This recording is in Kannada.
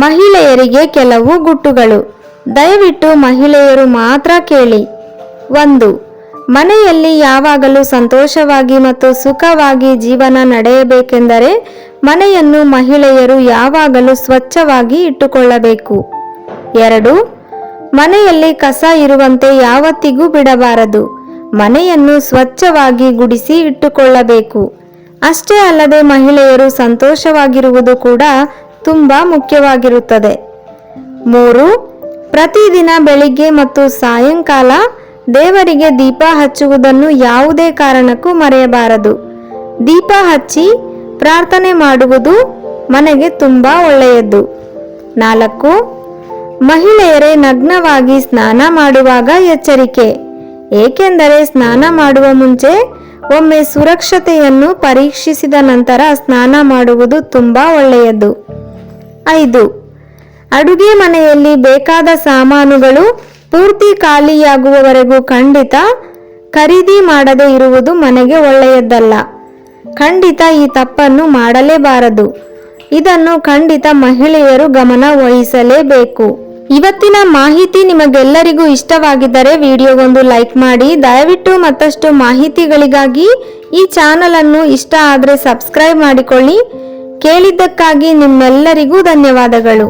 ಮಹಿಳೆಯರಿಗೆ ಕೆಲವು ಗುಟ್ಟುಗಳು. ದಯವಿಟ್ಟು ಮಹಿಳೆಯರು ಮಾತ್ರ ಕೇಳಿ. 1. ಮನೆಯಲ್ಲಿ ಯಾವಾಗಲೂ ಸಂತೋಷವಾಗಿ ಮತ್ತು ಸುಖವಾಗಿ ಜೀವನ ನಡೆಯಬೇಕೆಂದರೆ ಮನೆಯನ್ನು ಮಹಿಳೆಯರು ಯಾವಾಗಲೂ ಸ್ವಚ್ಛವಾಗಿ ಇಟ್ಟುಕೊಳ್ಳಬೇಕು. 2. ಮನೆಯಲ್ಲಿ ಕಸ ಇರುವಂತೆ ಯಾವತ್ತಿಗೂ ಬಿಡಬಾರದು. ಮನೆಯನ್ನು ಸ್ವಚ್ಛವಾಗಿ ಗುಡಿಸಿ ಇಟ್ಟುಕೊಳ್ಳಬೇಕು. ಅಷ್ಟೇ ಅಲ್ಲದೆ ಮಹಿಳೆಯರು ಸಂತೋಷವಾಗಿರುವುದು ಕೂಡ ತುಂಬ ಮುಖ್ಯವಾಗಿರುತ್ತದೆ. 3. ಪ್ರತಿದಿನ ಬೆಳಿಗ್ಗೆ ಮತ್ತು ಸಾಯಂಕಾಲ ದೇವರಿಗೆ ದೀಪ ಹಚ್ಚುವುದನ್ನು ಯಾವುದೇ ಕಾರಣಕ್ಕೂ ಮರೆಯಬಾರದು. ದೀಪ ಹಚ್ಚಿ ಪ್ರಾರ್ಥನೆ ಮಾಡುವುದು ಮನೆಗೆ ತುಂಬ ಒಳ್ಳೆಯದು. 4. ಮಹಿಳೆಯರೇ ನಗ್ನವಾಗಿ ಸ್ನಾನ ಮಾಡುವಾಗ ಎಚ್ಚರಿಕೆ. ಏಕೆಂದರೆ ಸ್ನಾನ ಮಾಡುವ ಮುಂಚೆ ಒಮ್ಮೆ ಸುರಕ್ಷತೆಯನ್ನು ಪರೀಕ್ಷಿಸಿದ ನಂತರ ಸ್ನಾನ ಮಾಡುವುದು ತುಂಬ ಒಳ್ಳೆಯದು. 5. ಅಡುಗೆ ಮನೆಯಲ್ಲಿ ಬೇಕಾದ ಸಾಮಾನುಗಳು ಪೂರ್ತಿ ಖಾಲಿಯಾಗುವವರೆಗೂ ಖಂಡಿತ ಖರೀದಿ ಮಾಡದೇ ಇರುವುದು ಮನೆಗೆ ಒಳ್ಳೆಯದಲ್ಲ. ಖಂಡಿತ ಈ ತಪ್ಪನ್ನು ಮಾಡಲೇಬಾರದು. ಇದನ್ನು ಖಂಡಿತ ಮಹಿಳೆಯರು ಗಮನ ವಹಿಸಲೇಬೇಕು. ಇವತ್ತಿನ ಮಾಹಿತಿ ನಿಮಗೆಲ್ಲರಿಗೂ ಇಷ್ಟವಾಗಿದ್ದರೆ ವಿಡಿಯೋಗೊಂದು ಲೈಕ್ ಮಾಡಿ. ದಯವಿಟ್ಟು ಮತ್ತಷ್ಟು ಮಾಹಿತಿಗಳಿಗಾಗಿ ಈ ಚಾನಲ್ ಅನ್ನು ಇಷ್ಟ ಆದರೆ ಸಬ್ಸ್ಕ್ರೈಬ್ ಮಾಡಿಕೊಳ್ಳಿ. ಕೇಳಿದ್ದಕ್ಕಾಗಿ ನಿಮ್ಮೆಲ್ಲರಿಗೂ ಧನ್ಯವಾದಗಳು.